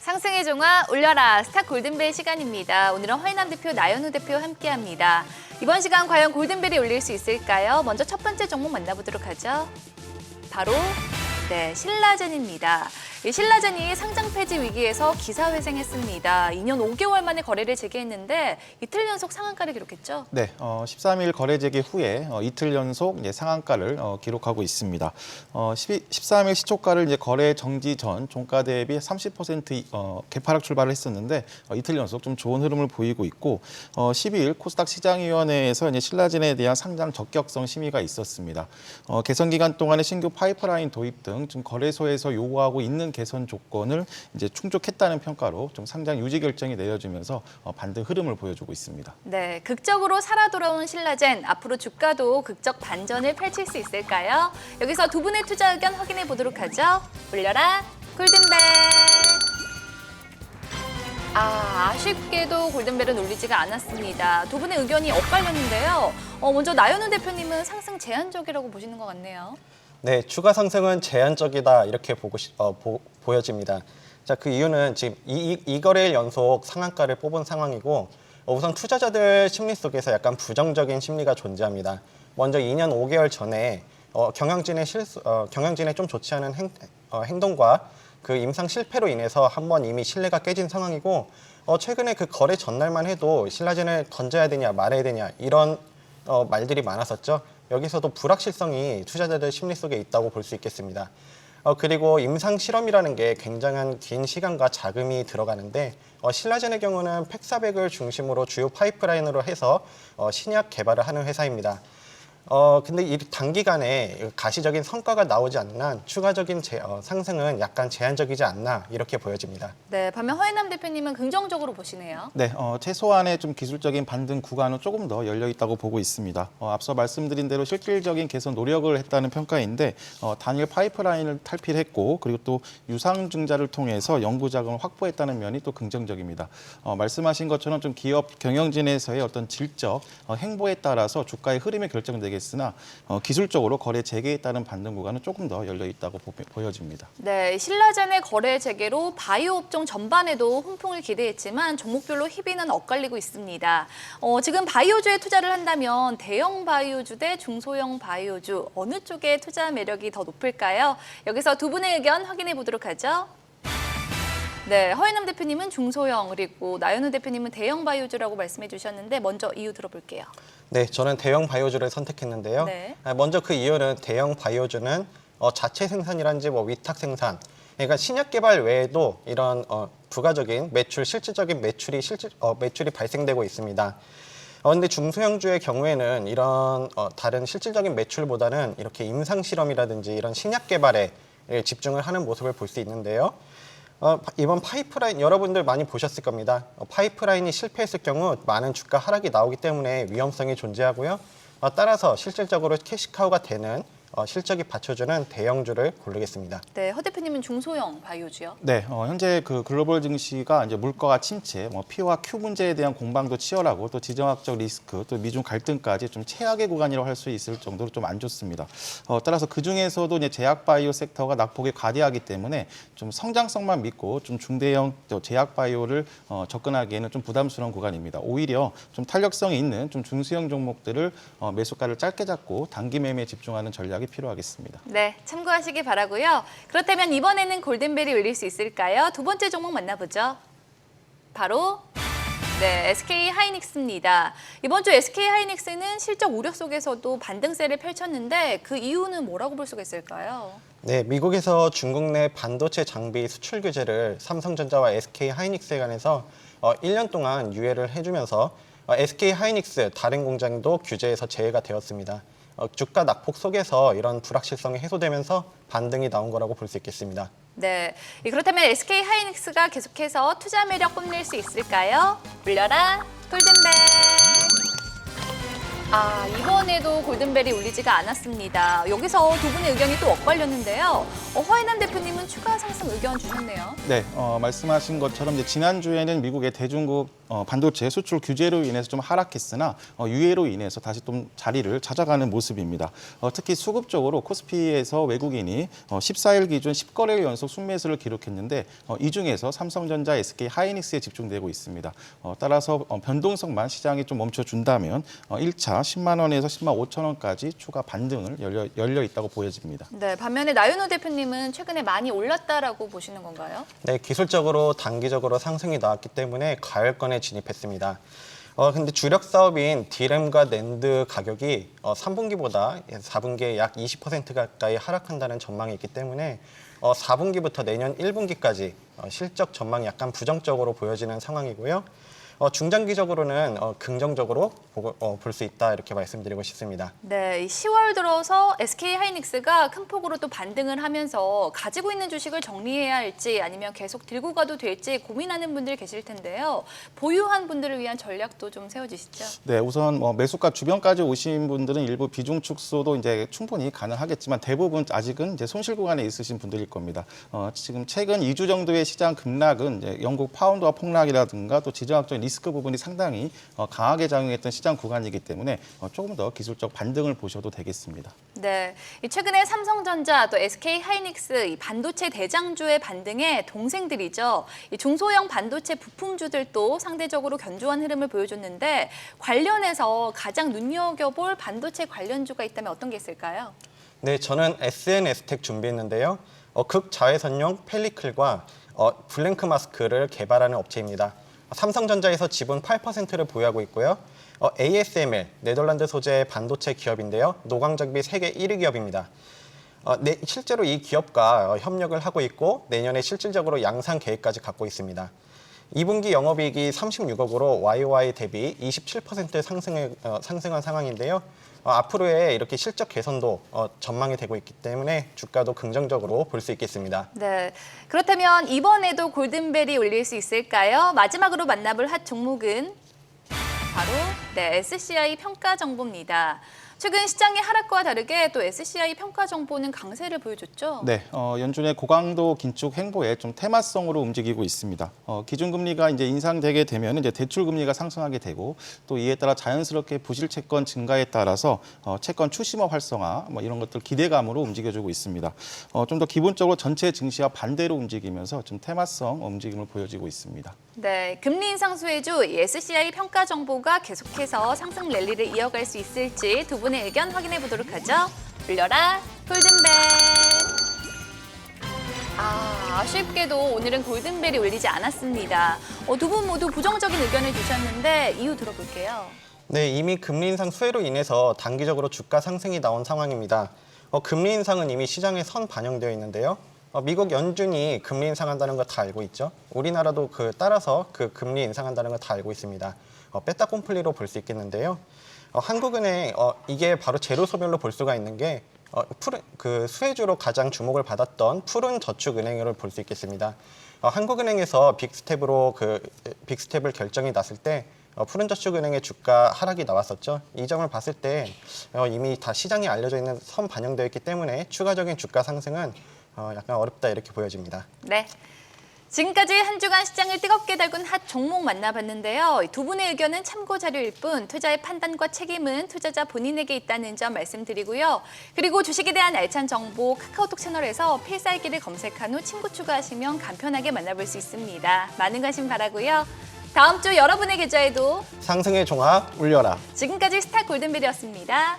상승의 종아 올려라 스타 골든벨 시간입니다. 오늘은 허인남 대표, 나연우 대표와 함께합니다. 이번 시간 과연 골든벨이 울릴 수 있을까요? 먼저 첫 번째 종목 만나보도록 하죠. 바로 신라젠입니다. 이 신라젠이 상장 폐지 위기에서 기사회생했습니다. 2년 5개월 만에 거래를 재개했는데 이틀 연속 상한가를 기록했죠? 네, 13일 거래 재개 후에 이틀 연속 상한가를 기록하고 있습니다. 13일 시초가를 거래 정지 전 종가 대비 30% 개파락 출발을 했었는데 이틀 연속 좀 좋은 흐름을 보이고 있고 12일 코스닥 시장위원회에서 신라젠에 대한 상장 적격성 심의가 있었습니다. 개선 기간 동안에 신규 파이프라인 도입 등 좀 거래소에서 요구하고 있는 개선 조건을 충족했다는 평가로 좀 상장 유지 결정이 내려지면서 반등 흐름을 보여주고 있습니다. 네, 극적으로 살아 돌아온 신라젠, 앞으로 주가도 극적 반전을 펼칠 수 있을까요? 여기서 두 분의 투자 의견 확인해 보도록 하죠. 올려라 골든벨. 아쉽게도 골든벨은 울리지가 않았습니다. 두 분의 의견이 엇갈렸는데요. 먼저 나연우 대표님은 상승 제한적이라고 보시는 것 같네요. 네, 추가 상승은 제한적이다 이렇게 보여집니다. 자, 그 이유는 지금 이 거래일 연속 상한가를 뽑은 상황이고 우선 투자자들 심리 속에서 약간 부정적인 심리가 존재합니다. 먼저 2년 5개월 전에 경영진의 좀 좋지 않은 행동과 그 임상 실패로 인해서 한번 이미 신뢰가 깨진 상황이고 최근에 그 거래 전날만 해도 신라젠을 던져야 되냐 말아야 되냐 이런 말들이 많았었죠. 여기서도 불확실성이 투자자들 심리 속에 있다고 볼 수 있겠습니다. 그리고 임상 실험이라는 게 굉장한 긴 시간과 자금이 들어가는데 신라젠의 경우는 팩사백을 중심으로 주요 파이프라인으로 해서 신약 개발을 하는 회사입니다. 근데 이 단기간에 가시적인 성과가 나오지 않는 한 추가적인 상승은 약간 제한적이지 않나 이렇게 보여집니다. 네, 반면 허인남 대표님은 긍정적으로 보시네요. 네, 최소한의 좀 기술적인 반등 구간은 조금 더 열려 있다고 보고 있습니다. 앞서 말씀드린 대로 실질적인 개선 노력을 했다는 평가인데 단일 파이프라인을 탈피했고 그리고 또 유상증자를 통해서 연구 자금을 확보했다는 면이 또 긍정적입니다. 말씀하신 것처럼 좀 기업 경영진에서의 어떤 질적 행보에 따라서 주가의 흐름이 결정되겠습니다. 으나 기술적으로 거래 재개에 따른 반등 구간은 조금 더 열려 있다고 보여집니다. 네, 신라젠의 거래 재개로 바이오 업종 전반에도 훈풍을 기대했지만 종목별로 희비는 엇갈리고 있습니다. 지금 바이오주에 투자를 한다면 대형 바이오주 대 중소형 바이오주 어느 쪽에 투자 매력이 더 높을까요? 여기서 두 분의 의견 확인해 보도록 하죠. 네, 허인남 대표님은 중소형 그리고 나연우 대표님은 대형 바이오주라고 말씀해 주셨는데 먼저 이유 들어볼게요. 네, 저는 대형 바이오주를 선택했는데요. 네. 먼저 그 이유는 대형 바이오주는 자체 생산이란지 위탁 생산, 그러니까 신약 개발 외에도 이런 부가적인 매출, 실질적인 매출이 발생되고 있습니다. 근데 중소형주의 경우에는 이런 다른 실질적인 매출보다는 이렇게 임상 실험이라든지 이런 신약 개발에 집중을 하는 모습을 볼 수 있는데요. 이번 파이프라인 여러분들 많이 보셨을 겁니다. 파이프라인이 실패했을 경우 많은 주가 하락이 나오기 때문에 위험성이 존재하고요. 따라서 실질적으로 캐시카우가 되는 실적이 받쳐주는 대형주를 고르겠습니다. 네, 허 대표님은 중소형 바이오주요? 네, 현재 그 글로벌 증시가 물가와 침체, P와 Q 문제에 대한 공방도 치열하고 또 지정학적 리스크, 또 미중 갈등까지 좀 최악의 구간이라고 할 수 있을 정도로 좀 안 좋습니다. 따라서 그 중에서도 제약 바이오 섹터가 낙폭이 과대하기 때문에 좀 성장성만 믿고 좀 중대형 제약 바이오를 접근하기에는 좀 부담스러운 구간입니다. 오히려 좀 탄력성이 있는 좀 중소형 종목들을 매수가를 짧게 잡고 단기 매매에 집중하는 전략이 필요하겠습니다. 네, 참고하시기 바라고요. 그렇다면 이번에는 골든벨이 울릴 수 있을까요? 두 번째 종목 만나보죠. 바로 SK 하이닉스입니다. 이번 주 SK 하이닉스는 실적 우려 속에서도 반등세를 펼쳤는데 그 이유는 뭐라고 볼 수가 있을까요? 네, 미국에서 중국 내 반도체 장비 수출 규제를 삼성전자와 SK 하이닉스에 관해서 1년 동안 유예를 해주면서 SK 하이닉스 다른 공장도 규제에서 제외가 되었습니다. 주가 낙폭 속에서 이런 불확실성이 해소되면서 반등이 나온 거라고 볼 수 있겠습니다. 네, 그렇다면 SK 하이닉스가 계속해서 투자 매력 뽐낼 수 있을까요? 울려라 골든벨. 이번에도 골든벨이 울리지가 않았습니다. 여기서 두 분의 의견이 또 엇갈렸는데요. 허인남 대표님은 대표님은 추가 상승 의견 주셨네요. 네, 말씀하신 것처럼 이제 지난주에는 미국의 대중국 반도체 수출 규제로 인해서 좀 하락했으나 유예로 인해서 다시 좀 자리를 찾아가는 모습입니다. 특히 수급적으로 코스피에서 외국인이 14일 기준 10거래일 연속 순매수를 기록했는데 이 중에서 삼성전자, SK 하이닉스에 집중되고 있습니다. 따라서 변동성만 시장이 좀 멈춰준다면 1차 10만 원에서 10만 5천 원까지 추가 반등을 열려 있다고 보여집니다. 네, 반면에 나윤호 대표님은 최근에 많이 올랐다라고 보시는 건가요? 네, 기술적으로 단기적으로 상승이 나왔기 때문에 가열권에 진입했습니다. 근데 주력 사업인 D램과 낸드 가격이 3분기보다 4분기에 약 20% 가까이 하락한다는 전망이 있기 때문에 4분기부터 내년 1분기까지 실적 전망이 약간 부정적으로 보여지는 상황이고요. 중장기적으로는 긍정적으로 볼 수 있다 이렇게 말씀드리고 싶습니다. 네, 10월 들어서 SK 하이닉스가 큰 폭으로 또 반등을 하면서 가지고 있는 주식을 정리해야 할지 아니면 계속 들고 가도 될지 고민하는 분들 계실 텐데요. 보유한 분들을 위한 전략도 좀 세워주시죠. 네, 우선 매수가 주변까지 오신 분들은 일부 비중 축소도 이제 충분히 가능하겠지만 대부분 아직은 이제 손실 구간에 있으신 분들일 겁니다. 지금 최근 2주 정도의 시장 급락은 이제 영국 파운드와 폭락이라든가 또 지정학적 리스크 부분이 상당히 강하게 작용했던 시장 구간이기 때문에 조금 더 기술적 반등을 보셔도 되겠습니다. 네, 최근에 삼성전자 또 SK 하이닉스 이 반도체 대장주의 반등에 동생들이죠. 이 중소형 반도체 부품주들도 상대적으로 견조한 흐름을 보여줬는데 관련해서 가장 눈여겨볼 반도체 관련주가 있다면 어떤 게 있을까요? 네, 저는 SNS텍 준비했는데요. 극자외선용 펠리클과 블랭크 마스크를 개발하는 업체입니다. 삼성전자에서 지분 8%를 보유하고 있고요. ASML, 네덜란드 소재의 반도체 기업인데요. 노광장비 세계 1위 기업입니다. 실제로 이 기업과 협력을 하고 있고 내년에 실질적으로 양산 계획까지 갖고 있습니다. 2분기 영업이익이 36억으로 YOY 대비 27% 상승한 상황인데요. 앞으로의 이렇게 실적 개선도 전망이 되고 있기 때문에 주가도 긍정적으로 볼 수 있겠습니다. 네, 그렇다면 이번에도 골든벨이 울릴 수 있을까요? 마지막으로 만나볼 핫 종목은 바로 SCI 평가 정보입니다. 최근 시장의 하락과 다르게 또 SCI 평가 정보는 강세를 보여줬죠. 네, 연준의 고강도 긴축 행보에 좀 테마성으로 움직이고 있습니다. 기준금리가 이제 인상되게 되면 이제 대출금리가 상승하게 되고 또 이에 따라 자연스럽게 부실 채권 증가에 따라서 채권 출시업 활성화 이런 것들 기대감으로 움직여주고 있습니다. 좀 더 기본적으로 전체 증시와 반대로 움직이면서 좀 테마성 움직임을 보여주고 있습니다. 네, 금리 인상 수혜주 SCI 평가 정보가 계속해서 상승 랠리를 이어갈 수 있을지 두 분의 의견 확인해 보도록 하죠. 울려라 골든벨. 아쉽게도 오늘은 골든벨이 울리지 않았습니다. 두 분 모두 부정적인 의견을 주셨는데 이유 들어볼게요. 네, 이미 금리 인상 수혜로 인해서 단기적으로 주가 상승이 나온 상황입니다. 금리 인상은 이미 시장에 선 반영되어 있는데요. 미국 연준이 금리 인상한다는 거 다 알고 있죠. 우리나라도 따라서 그 금리 인상한다는 거 다 알고 있습니다. 빼따꼼플리로 볼 수 있겠는데요. 한국은행 이게 바로 재료소별로 볼 수가 있는 게 수혜주로 가장 주목을 받았던 푸른 저축은행을 볼 수 있겠습니다. 한국은행에서 빅스텝을 결정이 났을 때 푸른 저축은행의 주가 하락이 나왔었죠. 이 점을 봤을 때 이미 다 시장에 알려져 있는 선 반영되어 있기 때문에 추가적인 주가 상승은 약간 어렵다 이렇게 보여집니다. 네. 지금까지 한 주간 시장을 뜨겁게 달군 핫 종목 만나봤는데요. 두 분의 의견은 참고 자료일 뿐 투자의 판단과 책임은 투자자 본인에게 있다는 점 말씀드리고요. 그리고 주식에 대한 알찬 정보 카카오톡 채널에서 필살기를 검색한 후 친구 추가하시면 간편하게 만나볼 수 있습니다. 많은 관심 바라고요. 다음 주 여러분의 계좌에도 상승의 종합 울려라. 지금까지 스타 골든벨이었습니다.